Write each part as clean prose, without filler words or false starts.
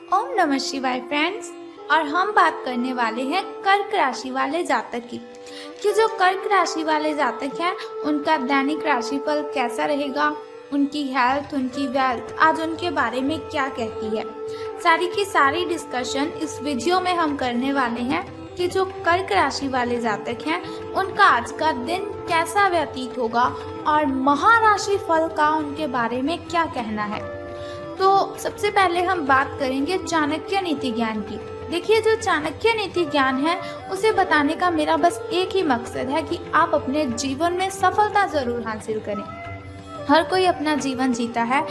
ओम नमः शिवाय फ्रेंड्स। और हम बात करने वाले हैं कर्क राशि वाले जातक की कि जो कर्क राशि वाले जातक हैं उनका दैनिक राशिफल कैसा रहेगा, उनकी हेल्थ, उनकी वेल्थ आज उनके बारे में क्या कहती है। सारी की सारी डिस्कशन इस वीडियो में हम करने वाले हैं कि जो कर्क राशि वाले जातक हैं उनका आज का दिन कैसा व्यतीत होगा और महाराशि फल का उनके बारे में क्या कहना है। तो सबसे पहले हम बात करेंगे चाणक्य नीति ज्ञान की। देखिए, जो चाणक्य नीति ज्ञान है उसे बताने का मेरा बस एक ही मकसद है कि आप अपने जीवन में सफलता जरूर हासिल करें। हर कोई अपना जीवन जीता है,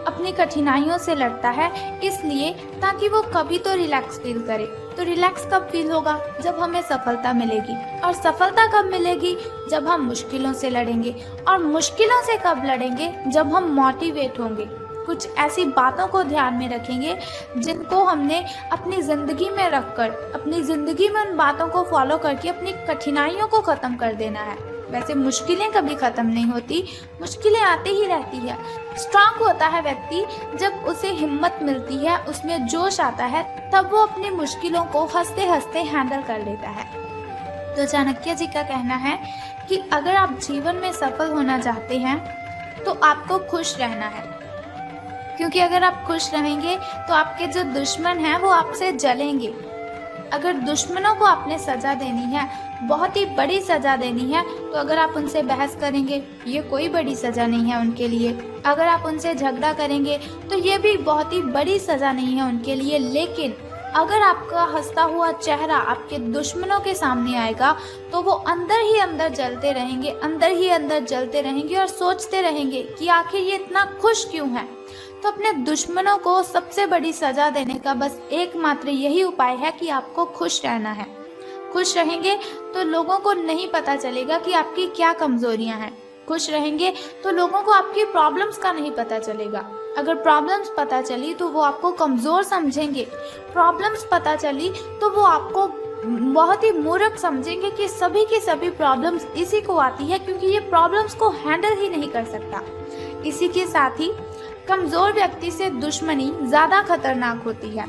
अपनी कठिनाइयों से लड़ता है, इसलिए ताकि वो कभी तो रिलैक्स फील करे। तो रिलैक्स कब फील होगा? जब हमें सफलता मिलेगी। और सफलता कब मिलेगी? जब हम मुश्किलों से लड़ेंगे। और मुश्किलों से कब लड़ेंगे? जब हम मोटिवेट होंगे, कुछ ऐसी बातों को ध्यान में रखेंगे जिनको हमने अपनी ज़िंदगी में रखकर, अपनी ज़िंदगी में उन बातों को फॉलो करके अपनी कठिनाइयों को ख़त्म कर देना है। वैसे मुश्किलें कभी ख़त्म नहीं होती, मुश्किलें आती ही रहती है। स्ट्रांग होता है व्यक्ति जब उसे हिम्मत मिलती है, उसमें जोश आता है, तब वो अपनी मुश्किलों को हंसते हंसते हैंडल कर लेता है। तो चाणक्य जी का कहना है कि अगर आप जीवन में सफल होना चाहते हैं तो आपको खुश रहना है, क्योंकि अगर आप खुश रहेंगे तो आपके जो दुश्मन हैं वो आपसे जलेंगे। अगर दुश्मनों को आपने सज़ा देनी है, बहुत ही बड़ी सज़ा देनी है, तो अगर आप उनसे बहस करेंगे ये कोई बड़ी सज़ा नहीं है उनके लिए। अगर आप उनसे झगड़ा करेंगे तो ये भी बहुत ही बड़ी सज़ा नहीं है उनके लिए। लेकिन अगर आपका हंसता हुआ चेहरा आपके दुश्मनों के सामने आएगा तो वो अंदर ही अंदर जलते रहेंगे, अंदर ही अंदर जलते रहेंगे और सोचते रहेंगे कि आखिर ये इतना खुश क्यों है। तो अपने दुश्मनों को सबसे बड़ी सजा देने का बस एकमात्र यही उपाय है कि आपको खुश रहना है। खुश रहेंगे तो लोगों को नहीं पता चलेगा कि आपकी क्या कमजोरियां हैं। खुश रहेंगे तो लोगों को आपकी प्रॉब्लम्स का नहीं पता चलेगा। अगर प्रॉब्लम्स पता चली तो वो आपको कमजोर समझेंगे। प्रॉब्लम्स पता चली तो वो आपको बहुत ही मूर्ख समझेंगे कि सभी की सभी प्रॉब्लम्स इसी को आती है, क्योंकि ये प्रॉब्लम्स को हैंडल ही नहीं कर सकता। इसी के साथ ही कमजोर व्यक्ति से दुश्मनी ज्यादा खतरनाक होती है।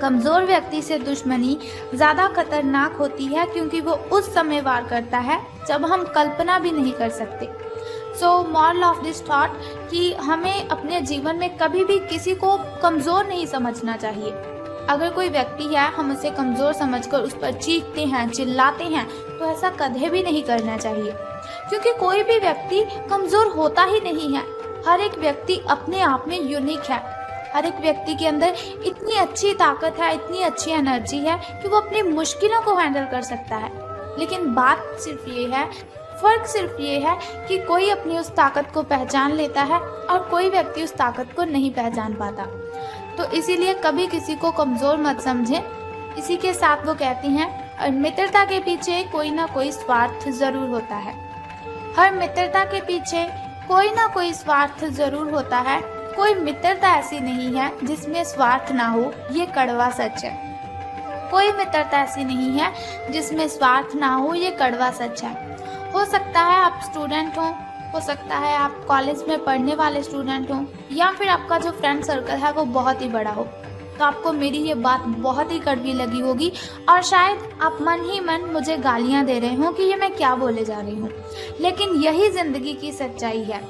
कमजोर व्यक्ति से दुश्मनी ज्यादा खतरनाक होती है क्योंकि वो उस समय वार करता है जब हम कल्पना भी नहीं कर सकते। So moral of this thought कि हमें अपने जीवन में कभी भी किसी को कमजोर नहीं समझना चाहिए। अगर कोई व्यक्ति है, हम उसे कमजोर समझकर उस पर चीखते हैं, चिल्लाते हैं, तो ऐसा कभी भी नहीं करना चाहिए, क्योंकि कोई भी व्यक्ति कमजोर होता ही नहीं है। हर एक व्यक्ति अपने आप में यूनिक है। हर एक व्यक्ति के अंदर इतनी अच्छी ताकत है, इतनी अच्छी एनर्जी है कि वो अपनी मुश्किलों को हैंडल कर सकता है। लेकिन बात सिर्फ ये है, फर्क सिर्फ ये है कि कोई अपनी उस ताकत को पहचान लेता है और कोई व्यक्ति उस ताकत को नहीं पहचान पाता। तो इसीलिए कभी किसी को कमज़ोर मत समझें। इसी के साथ वो कहती हैं, मित्रता के पीछे कोई ना कोई स्वार्थ ज़रूर होता है। हर मित्रता के पीछे कोई ना कोई स्वार्थ ज़रूर होता है। कोई मित्रता ऐसी नहीं है जिसमें स्वार्थ ना हो, ये कड़वा सच है। कोई मित्रता ऐसी नहीं है जिसमें स्वार्थ ना हो, ये कड़वा सच है। हो सकता है आप स्टूडेंट हो सकता है आप कॉलेज में पढ़ने वाले स्टूडेंट हों, या फिर आपका जो फ्रेंड सर्कल है वो बहुत ही बड़ा हो। तो आपको मेरी ये बात बहुत ही कड़वी लगी होगी और शायद आप मन ही मन मुझे गालियां दे रहे हो कि ये मैं क्या बोले जा रही हूँ। लेकिन यही ज़िंदगी की सच्चाई है।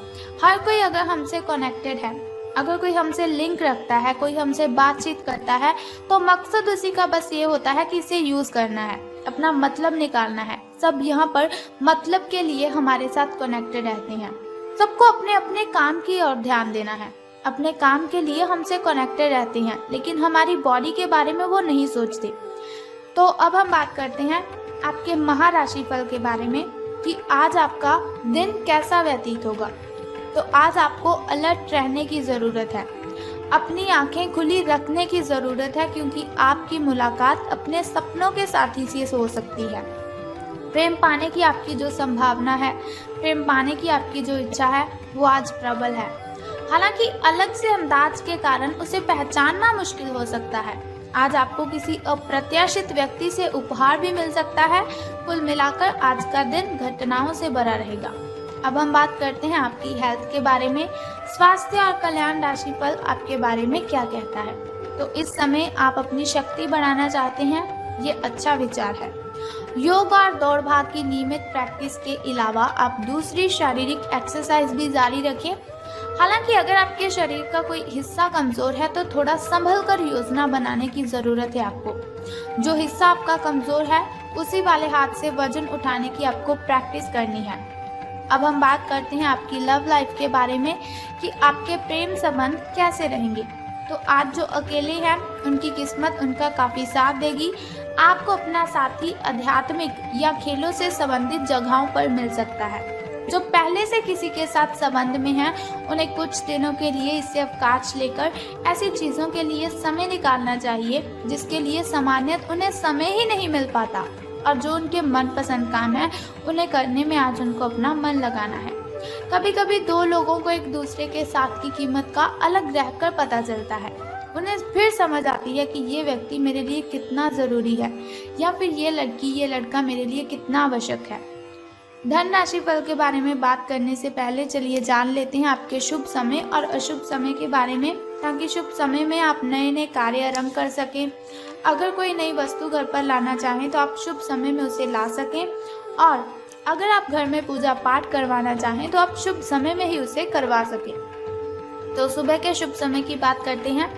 हर कोई अगर हमसे कनेक्टेड है, अगर कोई हमसे लिंक रखता है, कोई हमसे बातचीत करता है, तो मकसद उसी का बस ये होता है कि इसे यूज़ करना है, अपना मतलब निकालना है। सब यहाँ पर मतलब के लिए हमारे साथ कनेक्टेड रहते हैं। सबको अपने अपने काम की ओर ध्यान देना है, अपने काम के लिए हमसे कनेक्टेड रहते हैं, लेकिन हमारी बॉडी के बारे में वो नहीं सोचते। तो अब हम बात करते हैं आपके महाराशि फल के बारे में कि आज आपका दिन कैसा व्यतीत होगा। तो आज आपको अलर्ट रहने की ज़रूरत है, अपनी आंखें खुली रखने की ज़रूरत है, क्योंकि आपकी मुलाकात अपने सपनों के साथी से हो सकती है। प्रेम पाने की आपकी जो संभावना है, प्रेम पाने की आपकी जो इच्छा है, वो आज प्रबल है। हालांकि अलग से अंदाज के कारण उसे पहचानना मुश्किल हो सकता है। आज आपको किसी अप्रत्याशित व्यक्ति से उपहार भी मिल सकता है। कुल मिलाकर आज का दिन घटनाओं से भरा रहेगा। अब हम बात करते हैं आपकी हेल्थ के बारे में। स्वास्थ्य और कल्याण राशिफल आपके बारे में क्या कहता है। तो इस समय आप अपनी शक्ति बढ़ाना चाहते हैं, ये अच्छा विचार है। योग और दौड़ भाग की नियमित प्रैक्टिस के अलावा आप दूसरी शारीरिक एक्सरसाइज भी जारी रखें। हालांकि अगर आपके शरीर का कोई हिस्सा कमजोर है तो थोड़ा संभल कर योजना बनाने की जरूरत है आपको। जो हिस्सा आपका कमजोर है उसी वाले हाथ से वजन उठाने की आपको प्रैक्टिस करनी है। अब हम बात करते हैं आपकी लव लाइफ के बारे में कि आपके प्रेम संबंध कैसे रहेंगे। तो आज जो अकेले हैं उनकी किस्मत उनका काफी साथ देगी। आपको अपना साथी आध्यात्मिक या खेलों से संबंधित जगहों पर मिल सकता है। जो पहले से किसी के साथ संबंध में हैं उन्हें कुछ दिनों के लिए इससे अवकाश लेकर ऐसी चीजों के लिए समय निकालना चाहिए जिसके लिए सामान्यतः उन्हें समय ही नहीं मिल पाता, और जो उनके मनपसंद काम है उन्हें करने में आज उनको अपना मन लगाना है। कभी कभी दो लोगों को एक दूसरे के साथ की कीमत का अलग रहकर पता चलता है। उन्हें फिर समझ आती है कि ये व्यक्ति मेरे लिए कितना ज़रूरी है, या फिर ये लड़की ये लड़का मेरे लिए कितना आवश्यक है। धन राशि फल के बारे में बात करने से पहले चलिए जान लेते हैं आपके शुभ समय और अशुभ समय के बारे में, ताकि शुभ समय में आप नए नए कार्य आरंभ कर सकें। अगर कोई नई वस्तु घर पर लाना चाहें तो आप शुभ समय में उसे ला सकें, और अगर आप घर में पूजा पाठ करवाना चाहें तो आप शुभ समय में ही उसे करवा सकें। तो सुबह के शुभ समय की बात करते हैं।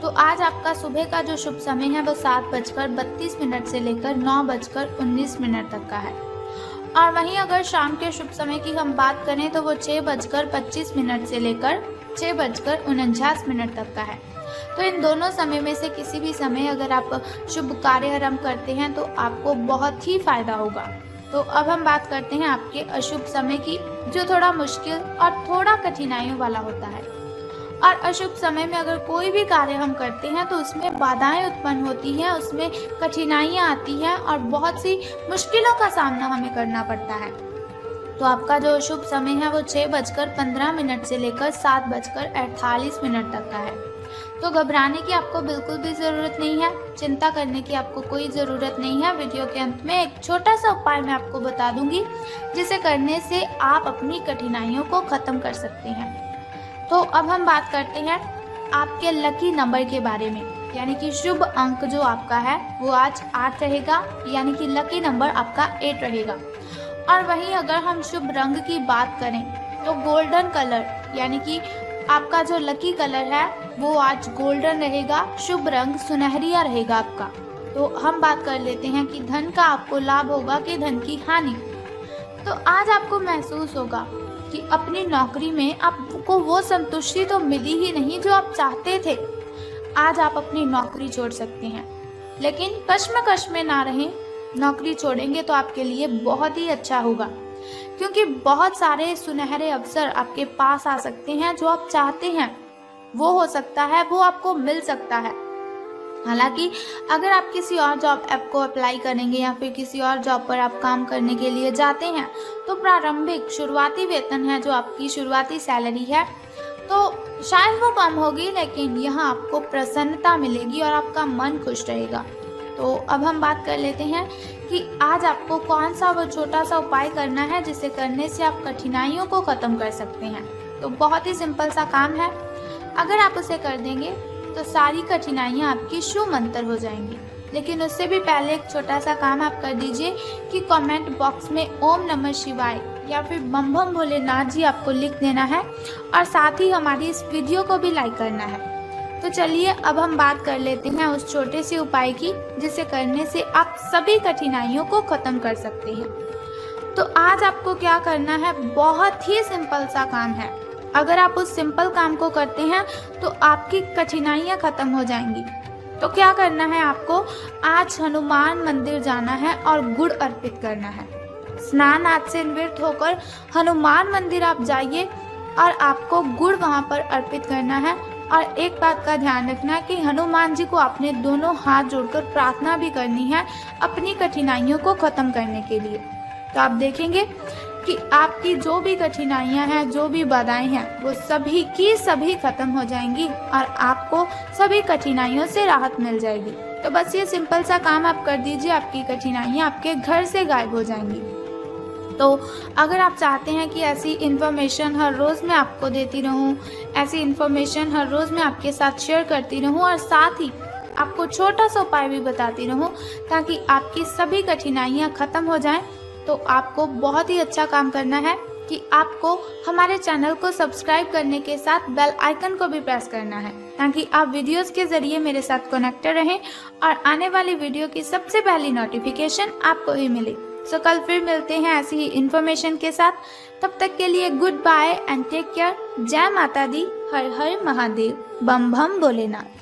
तो आज आपका सुबह का जो शुभ समय है वो 7:32 से लेकर 9:19 तक का है। और वहीं अगर शाम के शुभ समय की हम बात करें तो वो 6:25 से लेकर 6:49 तक का है। तो इन दोनों समय में से किसी भी समय अगर आप शुभ कार्य आरंभ करते हैं तो आपको बहुत ही फायदा होगा। तो अब हम बात करते हैं आपके अशुभ समय की, जो थोड़ा मुश्किल और थोड़ा कठिनाइयों वाला होता है। और अशुभ समय में अगर कोई भी कार्य हम करते हैं तो उसमें बाधाएं उत्पन्न होती हैं, उसमें कठिनाइयां आती हैं और बहुत सी मुश्किलों का सामना हमें करना पड़ता है। तो आपका जो शुभ समय है वो 6:15 से लेकर 7:48 तक का है। तो घबराने की आपको बिल्कुल भी ज़रूरत नहीं है, चिंता करने की आपको कोई ज़रूरत नहीं है। वीडियो के अंत में एक छोटा सा उपाय मैं आपको बता दूंगी, जिसे करने से आप अपनी कठिनाइयों को ख़त्म कर सकते हैं। तो अब हम बात करते हैं आपके लकी नंबर के बारे में, यानी कि शुभ अंक जो आपका है वो आज 8 रहेगा, यानी कि लकी नंबर आपका 8 रहेगा। और वहीं अगर हम शुभ रंग की बात करें तो गोल्डन कलर, यानी कि आपका जो लकी कलर है वो आज गोल्डन रहेगा। शुभ रंग सुनहरिया रहेगा आपका। तो हम बात कर लेते हैं कि धन का आपको लाभ होगा कि धन की हानि। तो आज आपको महसूस होगा कि अपनी नौकरी में आपको वो संतुष्टि तो मिली ही नहीं जो आप चाहते थे। आज आप अपनी नौकरी छोड़ सकते हैं, लेकिन कश्मकश में ना रहें। नौकरी छोड़ेंगे तो आपके लिए बहुत ही अच्छा होगा, क्योंकि बहुत सारे सुनहरे अवसर आपके पास आ सकते हैं। जो आप चाहते हैं वो हो सकता है, वो आपको मिल सकता है। हालांकि अगर आप किसी और जॉब ऐप को अप्लाई करेंगे या फिर किसी और जॉब पर आप काम करने के लिए जाते हैं तो प्रारंभिक शुरुआती वेतन है, जो आपकी शुरुआती सैलरी है, तो शायद वो कम होगी, लेकिन यहाँ आपको प्रसन्नता मिलेगी और आपका मन खुश रहेगा। तो अब हम बात कर लेते हैं कि आज आपको कौन सा वो छोटा सा उपाय करना है जिसे करने से आप कठिनाइयों को ख़त्म कर सकते हैं। तो बहुत ही सिंपल सा काम है, अगर आप उसे कर देंगे तो सारी कठिनाइयाँ आपकी शूमंतर हो जाएंगी। लेकिन उससे भी पहले एक छोटा सा काम आप कर दीजिए कि कमेंट बॉक्स में ओम नमः शिवाय या फिर बम बम भोलेनाथ जी आपको लिख देना है, और साथ ही हमारी इस वीडियो को भी लाइक करना है। तो चलिए अब हम बात कर लेते हैं उस छोटे से उपाय की, जिसे करने से आप सभी कठिनाइयों को ख़त्म कर सकते हैं। तो आज आपको क्या करना है, बहुत ही सिंपल सा काम है। अगर आप उस सिंपल काम को करते हैं तो आपकी कठिनाइयाँ ख़त्म हो जाएंगी। तो क्या करना है आपको, आज हनुमान मंदिर जाना है और गुड़ अर्पित करना है। स्नान आदि से निवृत्त होकर हनुमान मंदिर आप जाइए और आपको गुड़ वहाँ पर अर्पित करना है। और एक बात का ध्यान रखना कि हनुमान जी को आपने दोनों हाथ जोड़कर प्रार्थना भी करनी है अपनी कठिनाइयों को ख़त्म करने के लिए। तो आप देखेंगे कि आपकी जो भी कठिनाइयां हैं, जो भी बाधाएं हैं, वो सभी की सभी खत्म हो जाएंगी और आपको सभी कठिनाइयों से राहत मिल जाएगी। तो बस ये सिंपल सा काम आप कर दीजिए, आपकी कठिनाइयां आपके घर से गायब हो जाएंगी। तो अगर आप चाहते हैं कि ऐसी इन्फॉर्मेशन हर रोज़ मैं आपको देती रहूं, ऐसी इन्फॉर्मेशन हर रोज़ मैं आपके साथ शेयर करती रहूं और साथ ही आपको छोटा सा उपाय भी बताती रहूं ताकि आपकी सभी कठिनाइयां ख़त्म हो जाएं, तो आपको बहुत ही अच्छा काम करना है कि आपको हमारे चैनल को सब्सक्राइब करने के साथ बेल आइकन को भी प्रेस करना है ताकि आप वीडियोस के ज़रिए मेरे साथ कनेक्टेड रहें और आने वाली वीडियो की सबसे पहली नोटिफिकेशन आपको ही मिले। सो कल फिर मिलते हैं ऐसी ही इन्फॉर्मेशन के साथ। तब तक के लिए good bye and take care. जय माता दी, हर हर महादेव, बम बम भोलेनाथ।